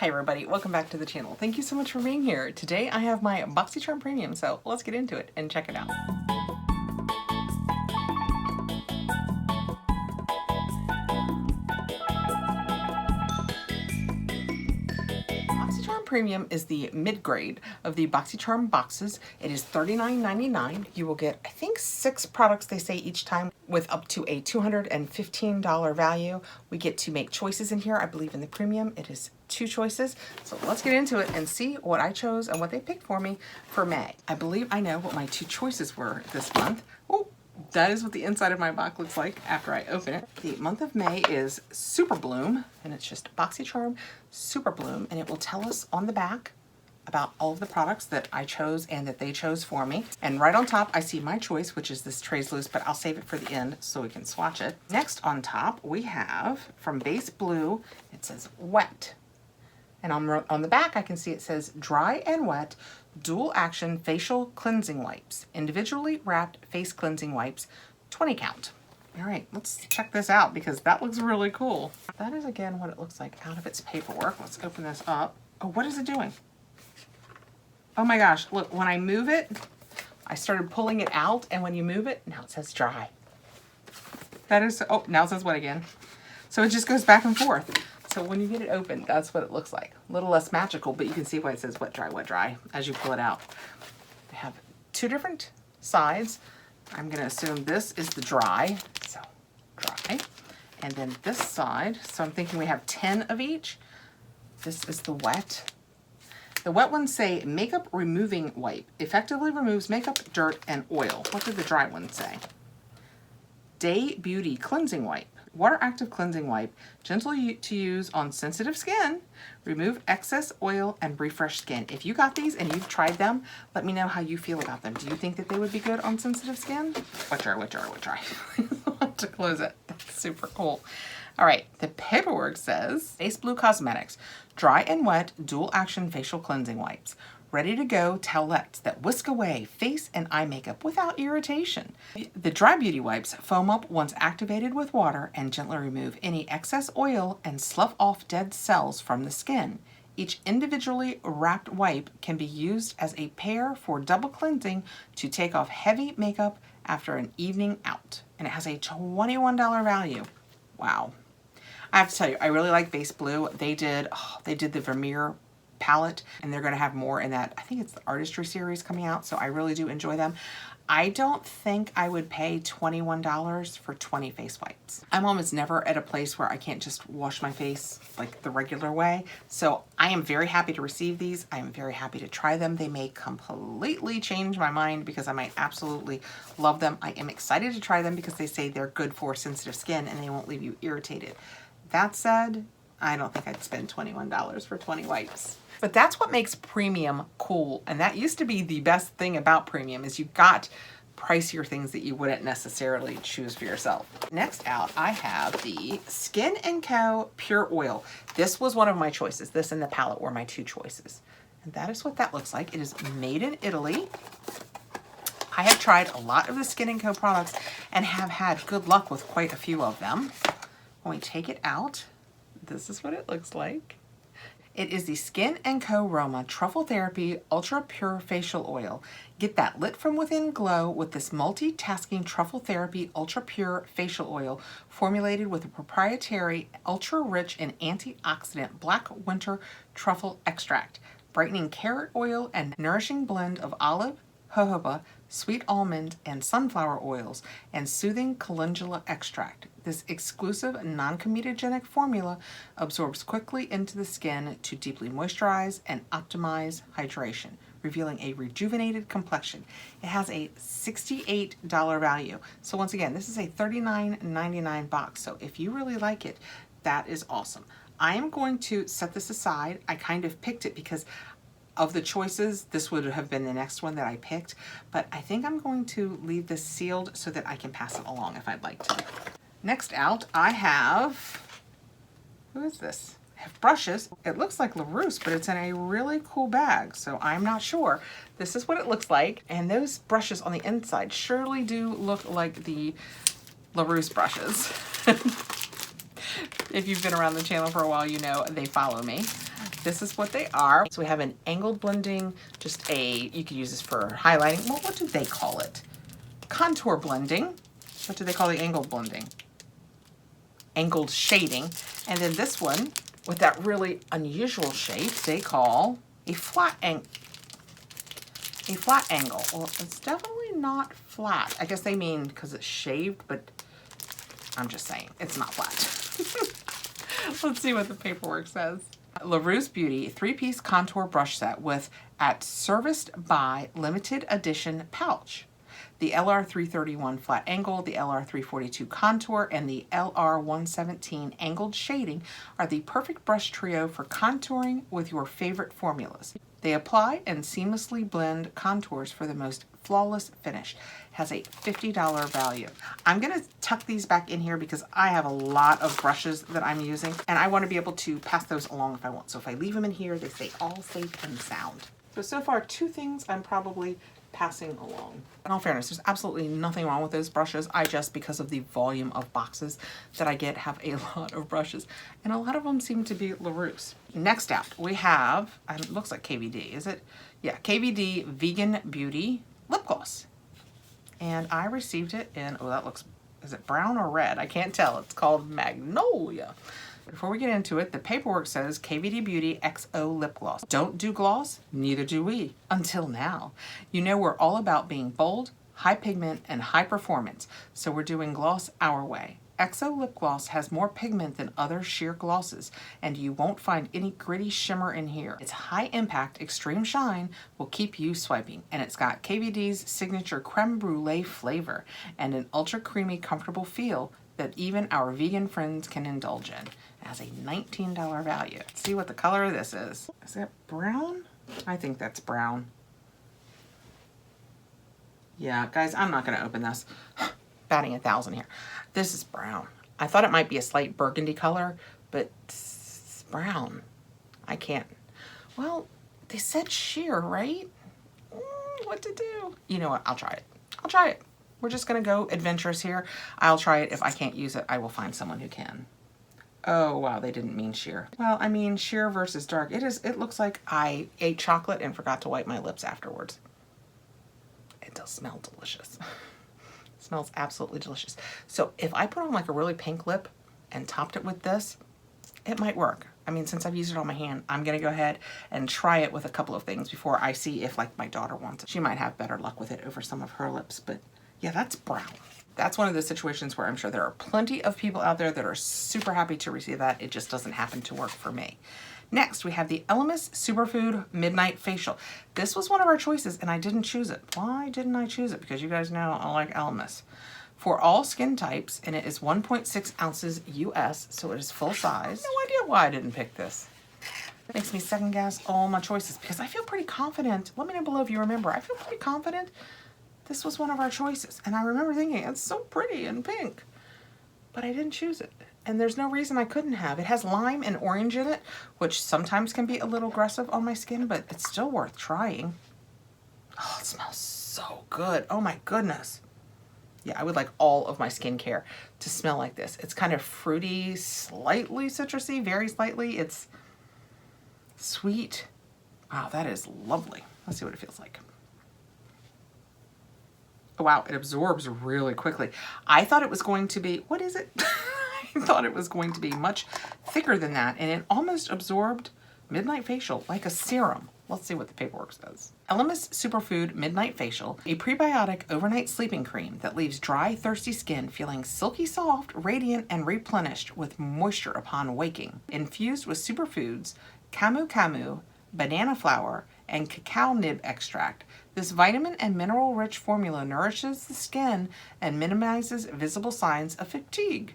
Hi everybody, welcome back to the channel. Thank you so much for being here. Today I have my Boxycharm Premium, so let's get into it and check it out. Boxycharm Premium is the mid-grade of the Boxycharm boxes. It is $39.99. You will get, I think, 6 products, they say, each time, with up to a $215 value. We get to make choices in here. I believe in the Premium it is 2 choices. So let's get into it and see what I chose and what they picked for me for May. I believe I know what my 2 choices were this month. Oh, that is what the inside of my box looks like after I open it. The month of May is Super Bloom, and it's just Boxycharm Super Bloom, and it will tell us on the back about all of the products that I chose and that they chose for me. And right on top, I see my choice, which is this Trays Loose, but I'll save it for the end so we can swatch it. Next on top, we have from Base Blue, it says Wet. And on the back, I can see it says Dry and Wet Dual Action Facial Cleansing Wipes. Individually wrapped face cleansing wipes, 20 count. All right, let's check this out because that looks really cool. That is again what it looks like out of its paperwork. Let's open this up. Oh, what is it doing? Oh my gosh, look, when I move it, I started pulling it out, and when you move it, now it says dry. That is, oh, now it says wet again. So it just goes back and forth. So when you get it open, that's what it looks like. A little less magical, but you can see why it says wet, dry as you pull it out. They have 2 different sides. I'm gonna assume this is the dry, so dry. And then this side, so I'm thinking we have 10 of each. This is the wet. The wet ones say makeup removing wipe. Effectively removes makeup, dirt, and oil. What did the dry one say? Day Beauty Cleansing Wipe. Water active cleansing wipe, gentle to use on sensitive skin, remove excess oil and refresh skin. If you got these and you've tried them, let me know how you feel about them. Do you think that they would be good on sensitive skin? Wet, dry. I want to close it. That's super cool. All right, the paperwork says Base Blue Cosmetics, Dry and Wet Dual Action Facial Cleansing Wipes. Ready to go towelettes that whisk away face and eye makeup without irritation. The Dry Beauty Wipes foam up once activated with water and gently remove any excess oil and slough off dead cells from the skin. Each individually wrapped wipe can be used as a pair for double cleansing to take off heavy makeup after an evening out. And it has a $21 value. Wow. I have to tell you, I really like Base Blue. They did the Vermeer palette, and they're going to have more in that. I think it's the Artistry series coming out, so I really do enjoy them. I don't think I would pay $21 for 20 face wipes. I'm almost never at a place where I can't just wash my face like the regular way, so I am very happy to receive these. I am very happy to try them. They may completely change my mind because I might absolutely love them. I am excited to try them because they say they're good for sensitive skin and they won't leave you irritated. That said, I don't think I'd spend $21 for 20 wipes. But that's what makes Premium cool. And that used to be the best thing about Premium is you got pricier things that you wouldn't necessarily choose for yourself. Next out, I have the Skin & Co. Pure Oil. This was one of my choices. This and the palette were my 2 choices. And that is what that looks like. It is made in Italy. I have tried a lot of the Skin & Co. products and have had good luck with quite a few of them. When we take it out, this is what it looks like. It is the Skin & Co. Roma Truffle Therapy Ultra Pure Facial Oil. Get that lit from within glow with this multitasking Truffle Therapy Ultra Pure Facial Oil formulated with a proprietary ultra rich and antioxidant black winter truffle extract, brightening carrot oil and nourishing blend of olive, jojoba, sweet almond, and sunflower oils, and soothing calendula extract. This exclusive non-comedogenic formula absorbs quickly into the skin to deeply moisturize and optimize hydration, revealing a rejuvenated complexion. It has a $68 value. So once again, this is a $39.99 box. So if you really like it, that is awesome. I am going to set this aside. I kind of picked it because of the choices, this would have been the next one that I picked, but I think I'm going to leave this sealed so that I can pass it along if I'd like to. Next out, I have, who is this? I have brushes. It looks like LaRousse, but it's in a really cool bag, so I'm not sure. This is what it looks like, and those brushes on the inside surely do look like the LaRousse brushes. If you've been around the channel for a while, you know they follow me. this is what they are. So we have an angled blending, you could use this for highlighting. Well, what do they call it? Contour blending. What do they call the angled blending? Angled shading. And then this one, with that really unusual shape, they call a flat angle. Well, it's definitely not flat. I guess they mean because it's shaved, but I'm just saying, it's not flat. Let's see what the paperwork says. LaRousse Beauty 3-piece contour brush set with at serviced by limited edition pouch. The LR331 flat angle, the LR342 contour, and the LR117 angled shading are the perfect brush trio for contouring with your favorite formulas. They apply and seamlessly blend contours for the most flawless finish. Has a $50 value. I'm gonna tuck these back in here because I have a lot of brushes that I'm using and I wanna be able to pass those along if I want. So if I leave them in here, they stay all safe and sound. So far, 2 things I'm probably passing along. In all fairness, there's absolutely nothing wrong with those brushes. I just, because of the volume of boxes that I get, have a lot of brushes. And a lot of them seem to be LaRousse. Next out, we have, it looks like KVD, is it? Yeah, KVD Vegan Beauty Lip Gloss. And I received it in, oh, that looks, is it brown or red? I can't tell. It's called Magnolia. Before we get into it, the paperwork says KVD Beauty XO Lip Gloss. Don't do gloss, neither do we. Until now. You know we're all about being bold, high pigment, and high performance, so we're doing gloss our way. XO Lip Gloss has more pigment than other sheer glosses, and you won't find any gritty shimmer in here. Its high impact extreme shine will keep you swiping, and it's got KVD's signature creme brulee flavor and an ultra creamy comfortable feel that even our vegan friends can indulge in. It has a $19 value. Let's see what the color of this is. Is that brown? I think that's brown. Yeah, guys, I'm not gonna open this. Batting 1,000 here. This is brown. I thought it might be a slight burgundy color, but it's brown. I can't. Well, they said sheer, right? What to do? You know what? I'll try it. I'll try it. We're just gonna go adventurous here. I'll try it. If I can't use it, I will find someone who can. Oh, wow, they didn't mean sheer. Well, I mean, sheer versus dark. It looks like I ate chocolate and forgot to wipe my lips afterwards. It does smell delicious. It smells absolutely delicious. So if I put on like a really pink lip and topped it with this, it might work. I mean, since I've used it on my hand, I'm gonna go ahead and try it with a couple of things before I see if like my daughter wants it. She might have better luck with it over some of her lips, but yeah, that's brown. That's one of those situations where I'm sure there are plenty of people out there that are super happy to receive that. It just doesn't happen to work for me. Next, we have the Elemis Superfood Midnight Facial. This was one of our choices and I didn't choose it. Why didn't I choose it? Because you guys know I like Elemis. For all skin types, and it is 1.6 ounces US, so it is full size. No idea why I didn't pick this. It makes me second guess all my choices because I feel pretty confident. Let me know below if you remember. I feel pretty confident this was one of our choices. And I remember thinking, it's so pretty and pink. But I didn't choose it. And there's no reason I couldn't have. It has lime and orange in it, which sometimes can be a little aggressive on my skin, but it's still worth trying. Oh, it smells so good. Oh my goodness. Yeah, I would like all of my skincare to smell like this. It's kind of fruity, slightly citrusy, very slightly. It's sweet. Wow, that is lovely. Let's see what it feels like. Oh, wow, it absorbs really quickly. I thought it was going to be, what is it? I thought it was going to be much thicker than that, and it almost absorbed Midnight Facial like a serum. Let's see what the paperwork says. Elemis Superfood Midnight Facial, a prebiotic overnight sleeping cream that leaves dry, thirsty skin feeling silky soft, radiant, and replenished with moisture upon waking. Infused with superfoods, camu camu, banana flour, and cacao nib extract, this vitamin and mineral-rich formula nourishes the skin and minimizes visible signs of fatigue.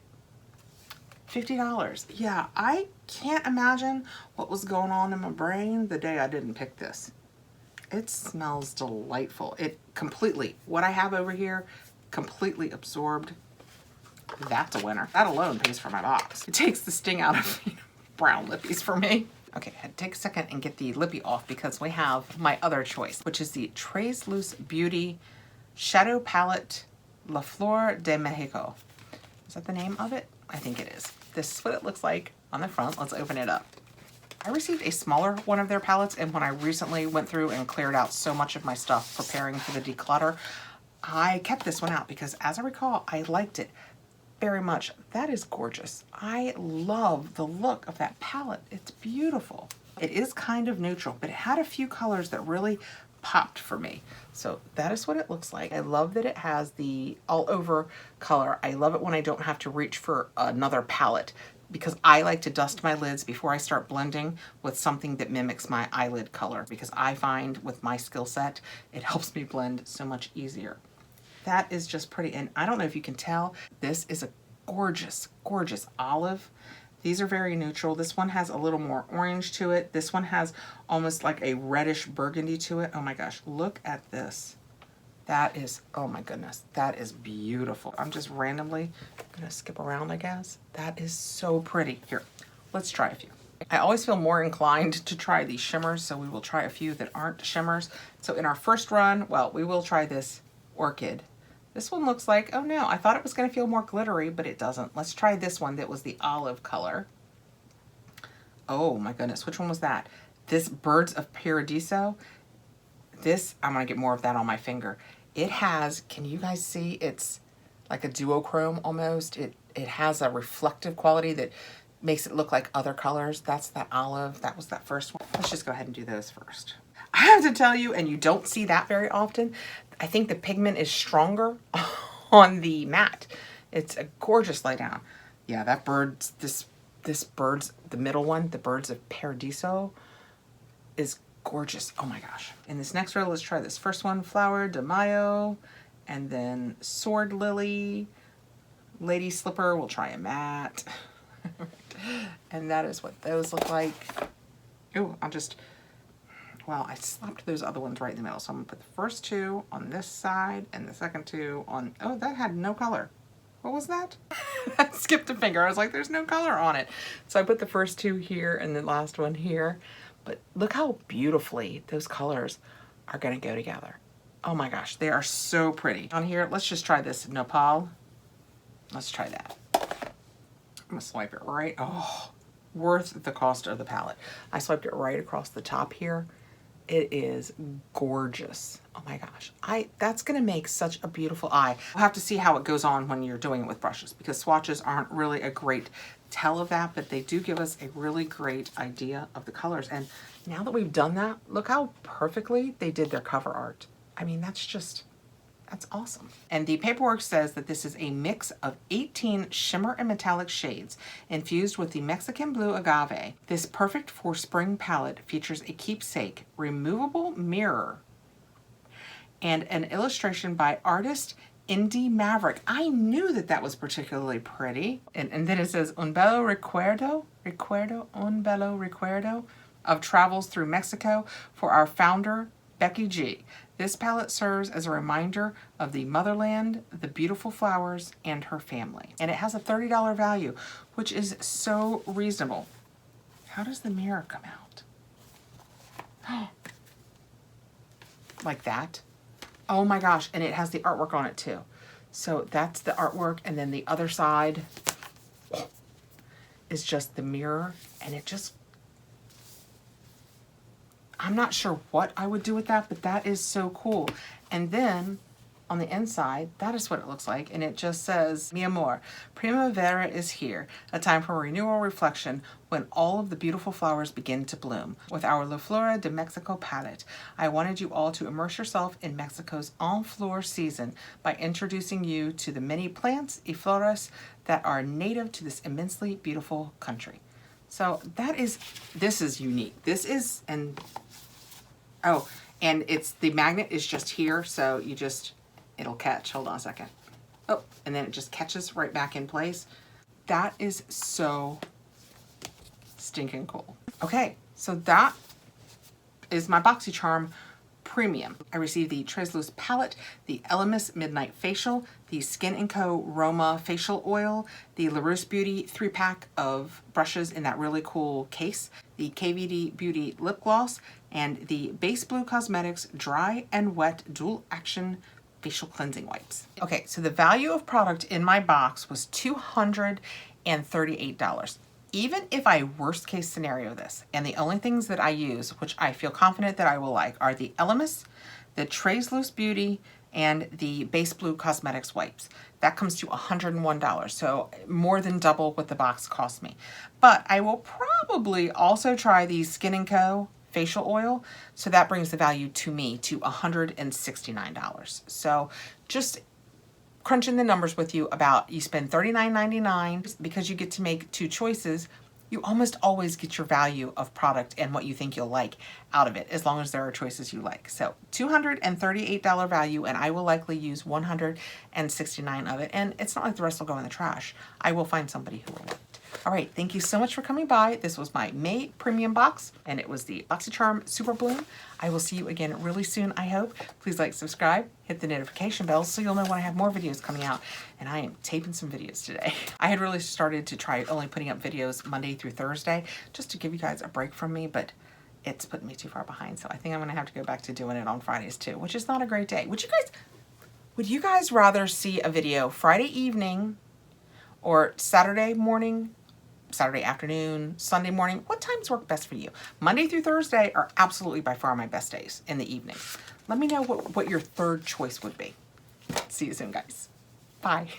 $50. Yeah, I can't imagine what was going on in my brain the day I didn't pick this. It smells delightful. It completely, what I have over here, completely absorbed. That's a winner. That alone pays for my box. It takes the sting out of brown lippies for me. Okay, I had to take a second and get the lippy off because we have my other choice, which is the Tres Luz Beauty Shadow Palette La Flor de Mexico. Is that the name of it? I think it is. This is what it looks like on the front. Let's open it up. I received a smaller one of their palettes, and when I recently went through and cleared out so much of my stuff preparing for the declutter, I kept this one out because, as I recall, I liked it very much. That is gorgeous. I love the look of that palette. It's beautiful. It is kind of neutral, but it had a few colors that really popped for me. So that is what it looks like. I love that it has the all over color. I love it when I don't have to reach for another palette, because I like to dust my lids before I start blending with something that mimics my eyelid color, because I find with my skill set, it helps me blend so much easier. That is just pretty. And I don't know if you can tell, this is a gorgeous, gorgeous olive. These are very neutral. This one has a little more orange to it. This one has almost like a reddish burgundy to it. Oh my gosh, look at this. That is, oh my goodness, that is beautiful. I'm just randomly gonna skip around, I guess. That is so pretty. Here, let's try a few. I always feel more inclined to try these shimmers, so we will try a few that aren't shimmers. So in our first run, well, we will try this Orchid. This one looks like, oh no, I thought it was gonna feel more glittery, but it doesn't. Let's try this one that was the olive color. Oh my goodness, which one was that? This Birds of Paradiso. This, I'm gonna get more of that on my finger. It has, can you guys see? It's like a duochrome almost. It has a reflective quality that makes it look like other colors. That's that olive, that was that first one. Let's just go ahead and do those first. I have to tell you, and you don't see that very often, I think the pigment is stronger on the matte. It's a gorgeous lay down. Yeah, that bird's, this bird's, the middle one, the Birds of Paradiso, is gorgeous. Oh my gosh. In this next row, let's try this first one, Flower de Mayo, and then Sword Lily, Lady Slipper. We'll try a matte. And that is what those look like. Oh, well, I slapped those other ones right in the middle. So I'm gonna put the first two on this side and the second two on, oh, that had no color. What was that? I skipped a finger. I was like, there's no color on it. So I put the first two here and the last one here. But look how beautifully those colors are gonna go together. Oh my gosh, they are so pretty. On here, let's just try this Nopal. Let's try that. I'm gonna swipe it right, oh, worth the cost of the palette. I swiped it right across the top here. It is gorgeous. Oh my gosh, that's gonna make such a beautiful eye. We'll have to see how it goes on when you're doing it with brushes, because swatches aren't really a great tell of that, but they do give us a really great idea of the colors. And now that we've done that, look how perfectly they did their cover art. I mean, that's awesome. And the paperwork says that this is a mix of 18 shimmer and metallic shades infused with the Mexican blue agave. This perfect for spring palette features a keepsake removable mirror and an illustration by artist Indie Maverick. I knew that was particularly pretty. And then it says, un bello recuerdo, un bello recuerdo of travels through Mexico for our founder, Becky G. This palette serves as a reminder of the motherland, the beautiful flowers, and her family. And it has a $30 value, which is so reasonable. How does the mirror come out? Like that? Oh my gosh, and it has the artwork on it too. So that's the artwork, and then the other side is just the mirror, and it just, I'm not sure what I would do with that, but that is so cool. And then on the inside, that is what it looks like, and it just says, Mi amor, primavera is here, a time for renewal reflection when all of the beautiful flowers begin to bloom. With our La Flora de Mexico palette, I wanted you all to immerse yourself in Mexico's en fleur season by introducing you to the many plants y flores that are native to this immensely beautiful country. So this is unique. This is, and oh, and it's, the magnet is just here, so you just, it'll catch. Hold on a second. Oh, and then it just catches right back in place. That is so stinking cool. Okay, so that is my Boxycharm Premium. I received the Tresluz palette, the Elemis Midnight Facial, the Skin & Co. Roma Facial Oil, the LaRousse Beauty 3-pack of brushes in that really cool case, the KVD Beauty Lip Gloss, and the Base Blue Cosmetics Dry and Wet Dual Action Facial Cleansing Wipes. Okay, so the value of product in my box was $238. even if I worst case scenario this, and the only things that I use, which I feel confident that I will like, are the Elemis, the Trace Loose Beauty, and the Base Blue Cosmetics wipes. That comes to $101, so more than double what the box cost me. But I will probably also try the Skin & Co. facial oil, so that brings the value to me to $169. So just crunching the numbers with you about, you spend $39.99 because you get to make 2 choices. You almost always get your value of product and what you think you'll like out of it, as long as there are choices you like. So $238 value, and I will likely use $169 of it. And it's not like the rest will go in the trash. I will find somebody who will like it. All right, thank you so much for coming by. This was my May premium box, and it was the Boxycharm Super Bloom. I will see you again really soon, I hope. Please like, subscribe, hit the notification bell so you'll know when I have more videos coming out. And I am taping some videos today. I had really started to try only putting up videos Monday through Thursday just to give you guys a break from me, but it's putting me too far behind. So I think I'm gonna have to go back to doing it on Fridays too, which is not a great day. Would you guys rather see a video Friday evening or Saturday morning, Saturday afternoon, Sunday morning? What times work best for you? Monday through Thursday are absolutely by far my best days in the evening. Let me know what your third choice would be. See you soon, guys. Bye.